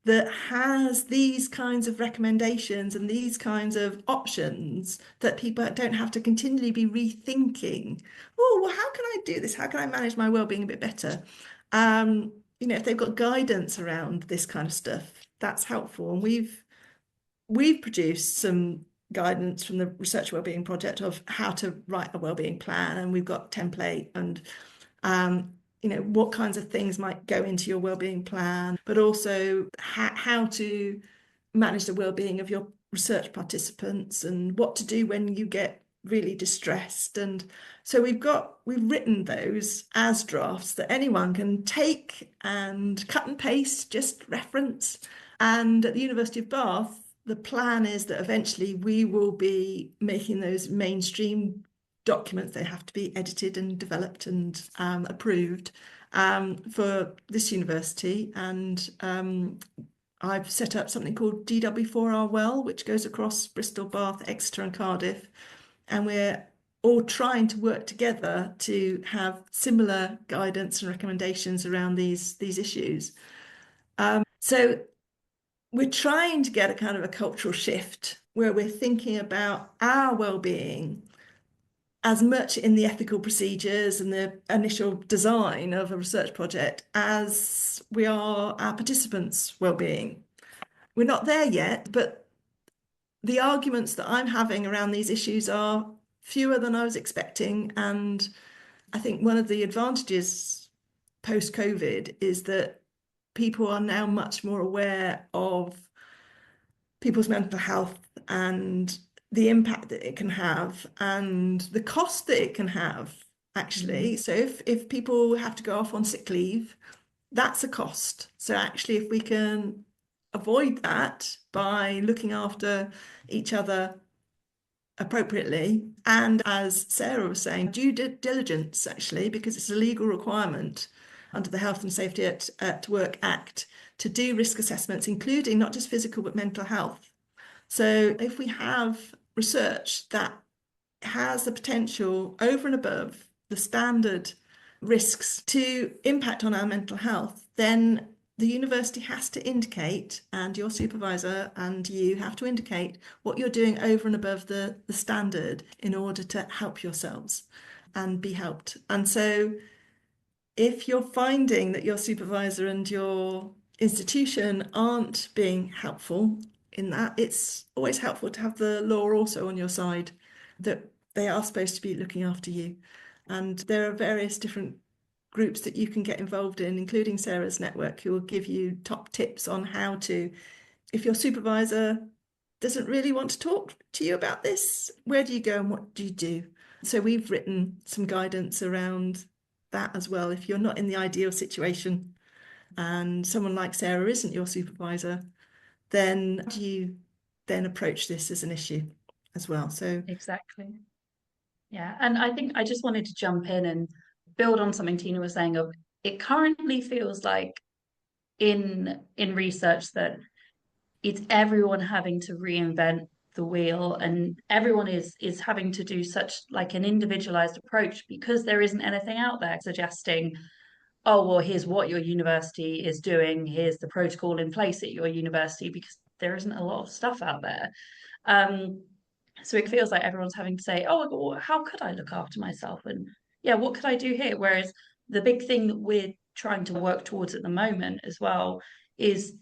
that has these kinds of recommendations and these kinds of options, that people don't have to continually be rethinking, oh, well, how can I do this? How can I manage my well-being a bit better? If they've got guidance around this kind of stuff, that's helpful. And we've produced some guidance from the Research Wellbeing Project of how to write a wellbeing plan, and we've got template and what kinds of things might go into your wellbeing plan, but also how to manage the wellbeing of your research participants and what to do when you get really distressed. And so we've written those as drafts that anyone can take and cut and paste, just reference. And at the University of Bath, the plan is that eventually we will be making those mainstream documents. They have to be edited and developed and approved for this university. And I've set up something called DW4R Well, which goes across Bristol, Bath, Exeter and Cardiff. And we're all trying to work together to have similar guidance and recommendations around these issues. So we're trying to get a kind of a cultural shift where we're thinking about our well-being as much in the ethical procedures and the initial design of a research project as we are our participants' well-being. We're not there yet, but the arguments that I'm having around these issues are fewer than I was expecting. And I think one of the advantages post-COVID is that people are now much more aware of people's mental health and the impact that it can have and the cost that it can have, actually. So if people have to go off on sick leave, that's a cost. So actually, if we can avoid that by looking after each other appropriately, and as Sarah was saying, due diligence, actually, because it's a legal requirement under the Health and Safety at Work Act to do risk assessments, including not just physical but mental health. So if we have research that has the potential over and above the standard risks to impact on our mental health, then the university has to indicate, and your supervisor and you have to indicate what you're doing over and above the standard in order to help yourselves and be helped. And so if you're finding that your supervisor and your institution aren't being helpful in that, it's always helpful to have the law also on your side, that they are supposed to be looking after you. And there are various different groups that you can get involved in, including Sarah's network, who will give you top tips on how to, if your supervisor doesn't really want to talk to you about this, where do you go and what do you do? So we've written some guidance around that as well. If you're not in the ideal situation and someone like Sarah isn't your supervisor, then how do you then approach this as an issue as well? So exactly. Yeah. And I think I just wanted to jump in and build on something Tina was saying of it currently feels like in research that it's everyone having to reinvent the wheel, and everyone is having to do such like an individualized approach because there isn't anything out there suggesting, oh, well, here's what your university is doing, here's the protocol in place at your university, because there isn't a lot of stuff out there. So it feels like everyone's having to say, oh, well, how could I look after myself? And yeah, what could I do here? Whereas the big thing that we're trying to work towards at the moment as well is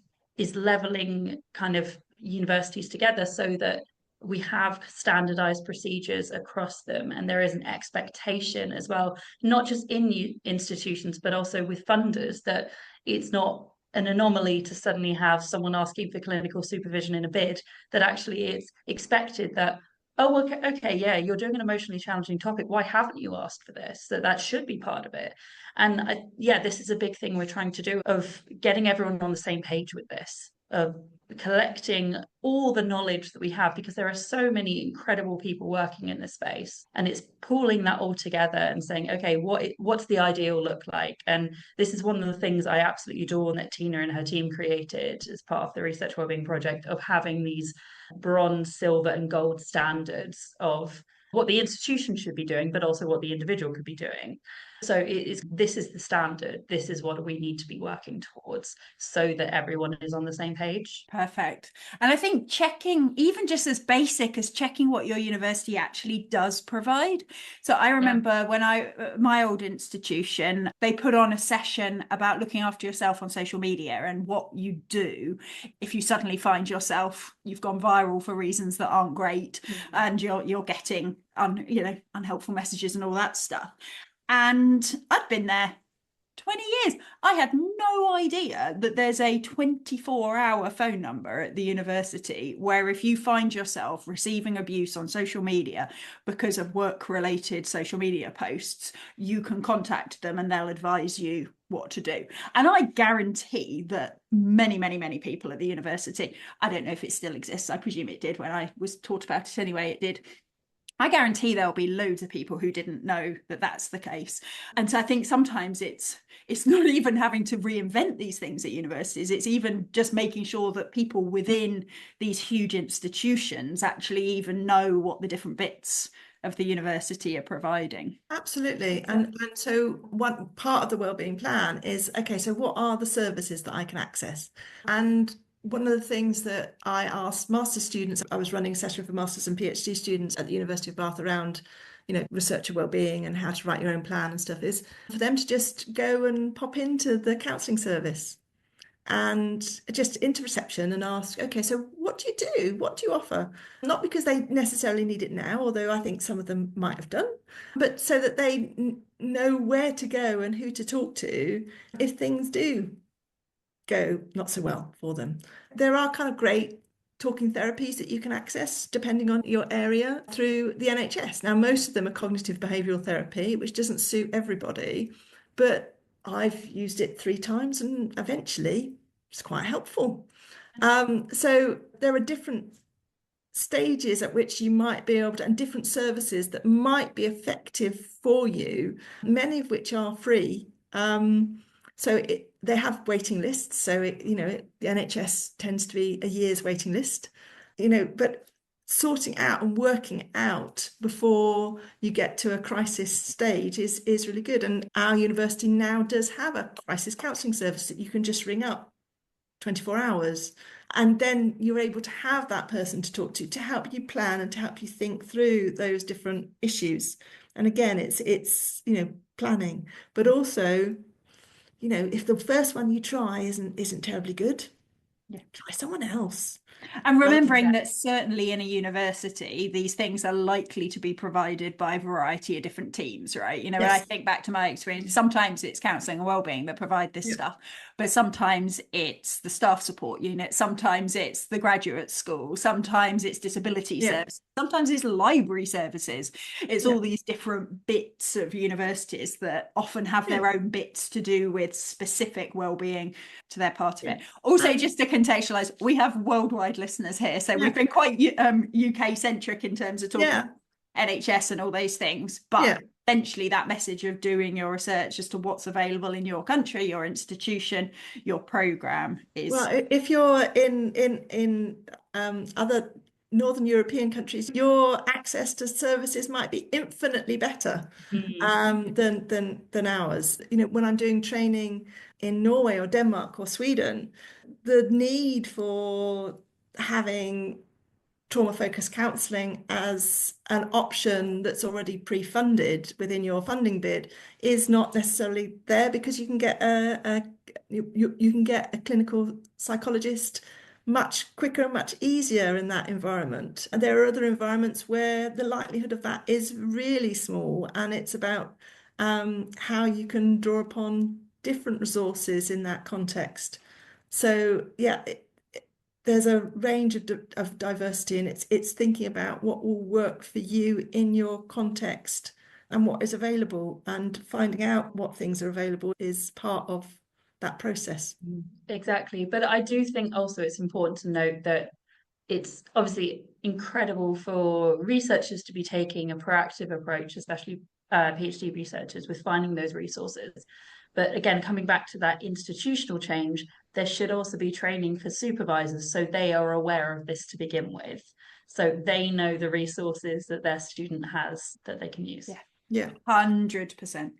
leveling kind of universities together so that we have standardized procedures across them, and there is an expectation as well, not just in institutions but also with funders, that it's not an anomaly to suddenly have someone asking for clinical supervision in a bid, that actually it's expected that, oh, okay, yeah, you're doing an emotionally challenging topic, why haven't you asked for this? That should be part of it. And this is a big thing we're trying to do, of getting everyone on the same page with this, of collecting all the knowledge that we have, because there are so many incredible people working in this space, and it's pooling that all together and saying, okay, what's the ideal look like? And this is one of the things I absolutely adore, and that Tina and her team created as part of the Research Wellbeing Project, of having these bronze, silver and gold standards of what the institution should be doing, but also what the individual could be doing. So this is the standard. This is what we need to be working towards so that everyone is on the same page. Perfect. And I think checking, even just as basic as checking what your university actually does provide. So I remember when my old institution, they put on a session about looking after yourself on social media and what you do if you suddenly find yourself, you've gone viral for reasons that aren't great, and you're getting unhelpful messages and all that stuff. And I'd been there 20 years. I had no idea that there's a 24-hour phone number at the university where if you find yourself receiving abuse on social media because of work-related social media posts, you can contact them and they'll advise you what to do. And I guarantee that many, many, many people at the university, I don't know if it still exists, I presume it did when I was taught about it anyway, it did. I guarantee there'll be loads of people who didn't know that that's the case. And so I think sometimes it's not even having to reinvent these things at universities. It's even just making sure that people within these huge institutions actually even know what the different bits of the university are providing. Absolutely. And so one part of the wellbeing plan is, okay, so what are the services that I can access? And one of the things that I asked master's students, I was running a session for master's and PhD students at the University of Bath around, researcher wellbeing and how to write your own plan and stuff, is for them to just go and pop into the counselling service and just into reception and ask, okay, so what do you do? What do you offer? Not because they necessarily need it now, although I think some of them might have done, but so that they know where to go and who to talk to if things do go not so well for them. There are kind of great talking therapies that you can access depending on your area through the NHS. Now, most of them are cognitive behavioural therapy, which doesn't suit everybody, but I've used it 3 times and eventually it's quite helpful. So there are different stages at which you might be able to, and different services that might be effective for you, many of which are free. They have waiting lists. So the NHS tends to be a year's waiting list, but sorting out and working out before you get to a crisis stage is really good. And our university now does have a crisis counselling service that you can just ring up 24 hours. And then you're able to have that person to talk to help you plan and to help you think through those different issues. And again, it's planning, but also, if the first one you try isn't terribly good, try someone else. And remembering that certainly in a university, these things are likely to be provided by a variety of different teams, right? When I think back to my experience, sometimes it's counselling and wellbeing that provide this stuff, but sometimes it's the staff support unit, sometimes it's the graduate school, sometimes it's disability services, sometimes it's library services. It's all these different bits of universities that often have their own bits to do with specific wellbeing to their part of it. Also, just to contextualise, we have worldwide listeners here, so we've been quite UK centric in terms of talking NHS and all those things, but essentially that message of doing your research as to what's available in your country, your institution, your programme is... Well, if you're in other Northern European countries, your access to services might be infinitely better than ours. When I'm doing training in Norway or Denmark or Sweden, the need for having trauma-focused counselling as an option that's already pre-funded within your funding bid is not necessarily there, because you can get you can get a clinical psychologist much quicker and much easier in that environment. And there are other environments where the likelihood of that is really small, and it's about how you can draw upon different resources in that context. So there's a range of diversity, and it's thinking about what will work for you in your context and what is available, and finding out what things are available is part of that process. Exactly. But I do think also it's important to note that it's obviously incredible for researchers to be taking a proactive approach, especially PhD researchers, with finding those resources. But again, coming back to that institutional change, there should also be training for supervisors so they are aware of this to begin with. So they know the resources that their student has that they can use. Yeah, 100%.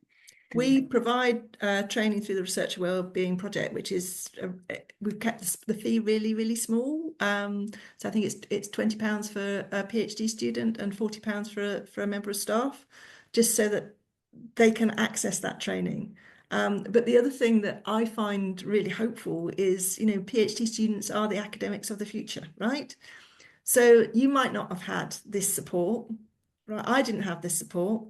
We provide training through the Researcher Wellbeing Project, which is we've kept the fee really, really small. So I think it's £20 for a PhD student and £40 for a member of staff, just so that they can access that training. But the other thing that I find really hopeful is, PhD students are the academics of the future, right? So you might not have had this support, right? I didn't have this support,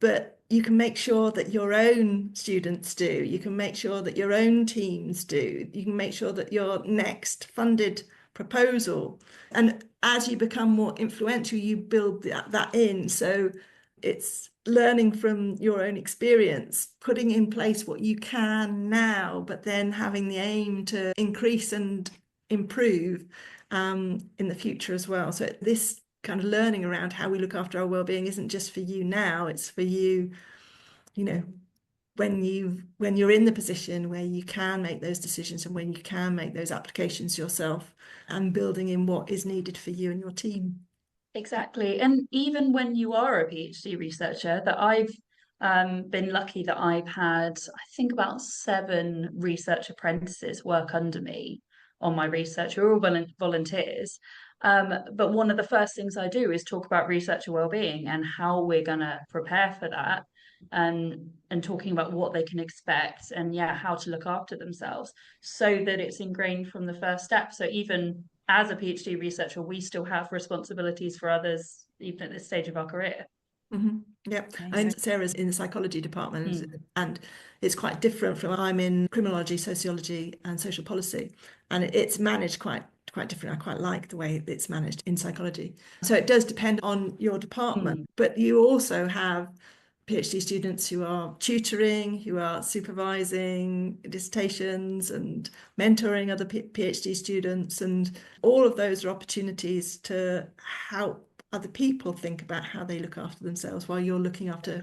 but you can make sure that your own students do. You can make sure that your own teams do. You can make sure that your next funded proposal, and as you become more influential, you build that in. So it's learning from your own experience, putting in place what you can now, but then having the aim to increase and improve in the future as well. So this kind of learning around how we look after our well-being isn't just for you now, it's for you, when you're in the position where you can make those decisions and when you can make those applications yourself, and building in what is needed for you and your team. Exactly. And even when you are a PhD researcher, that I've been lucky that I've had, I think, about 7 research apprentices work under me on my research, who are all volunteers. But one of the first things I do is talk about researcher wellbeing and how we're going to prepare for that, and talking about what they can expect, and how to look after themselves, so that it's ingrained from the first step. So even as a PhD researcher, we still have responsibilities for others, even at this stage of our career. Mm-hmm. Yeah, and Sarah's in the psychology department, and it's quite different from I'm in criminology, sociology, and social policy, and it's managed quite different. I quite like the way it's managed in psychology. So it does depend on your department, but you also have PhD students who are tutoring, who are supervising dissertations and mentoring other PhD students, and all of those are opportunities to help other people think about how they look after themselves while you're looking after,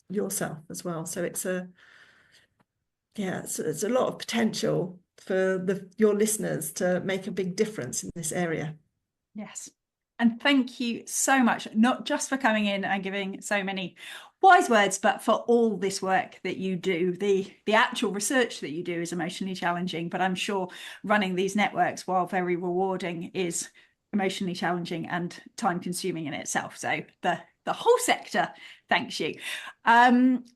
yourself as well. So it's a lot of potential for your listeners to make a big difference in this area. Yes. And thank you so much, not just for coming in and giving so many wise words, but for all this work that you do. The actual research that you do is emotionally challenging, but I'm sure running these networks, while very rewarding, is emotionally challenging and time consuming in itself. So the whole sector thanks you.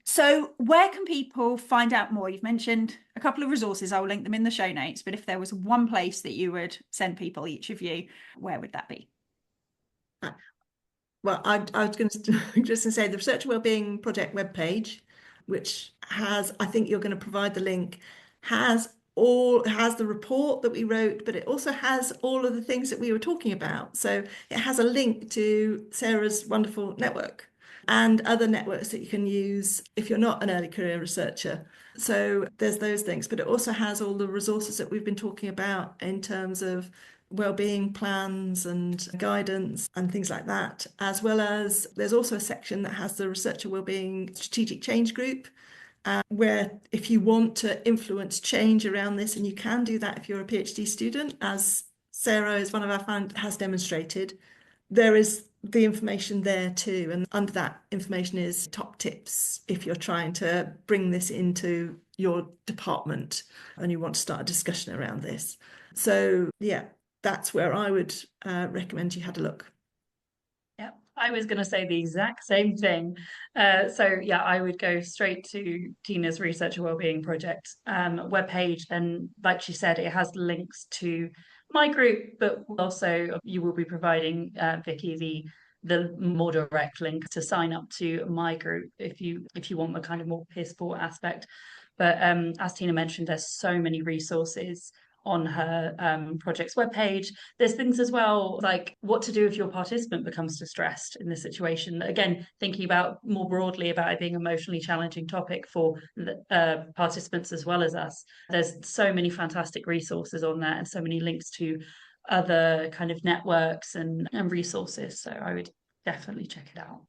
So where can people find out more? You've mentioned a couple of resources. I'll link them in the show notes, but if there was one place that you would send people, each of you, where would that be? Well, I was going to just say the Researcher Wellbeing Project webpage, which has, I think you're going to provide the link, has the report that we wrote, but it also has all of the things that we were talking about. So it has a link to Sarah's wonderful network and other networks that you can use if you're not an early career researcher. So there's those things, but it also has all the resources that we've been talking about in terms of wellbeing plans and guidance and things like that, as well as there's also a section that has the Researcher Wellbeing Strategic Change Group, where if you want to influence change around this, and you can do that if you're a PhD student, as Sarah is one of our founders has demonstrated, there is the information there too. And under that information is top tips if you're trying to bring this into your department and you want to start a discussion around this. So that's where I would recommend you had a look. Yeah, I was going to say the exact same thing. I would go straight to Tina's Researcher Wellbeing Project webpage. And like she said, it has links to my group, but also you will be providing, Vicky, the more direct link to sign up to my group if you want the kind of more peer support aspect. But as Tina mentioned, there's so many resources on her project's webpage. There's things as well like what to do if your participant becomes distressed in this situation. Again, thinking about more broadly about it being an emotionally challenging topic for the participants as well as us. There's so many fantastic resources on there and so many links to other kind of networks and resources. So I would definitely check it out.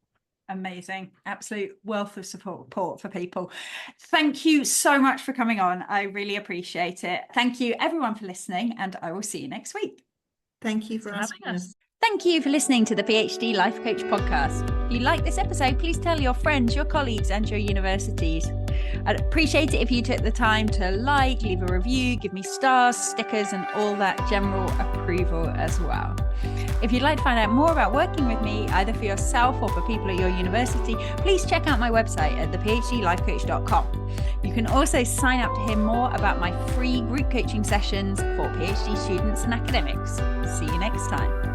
Amazing. Absolute wealth of support for people. Thank you so much for coming on. I really appreciate it. Thank you everyone for listening, and I will see you next week. Thank you for having us. Thank you for listening to the PhD Life Coach podcast. If you like this episode, please tell your friends, your colleagues, and your universities. I'd appreciate it if you took the time to leave a review, give me stars, stickers, and all that general approval as well. If you'd like to find out more about working with me, either for yourself or for people at your university, please check out my website at thephdlifecoach.com. You can also sign up to hear more about my free group coaching sessions for PhD students and academics. See you next time.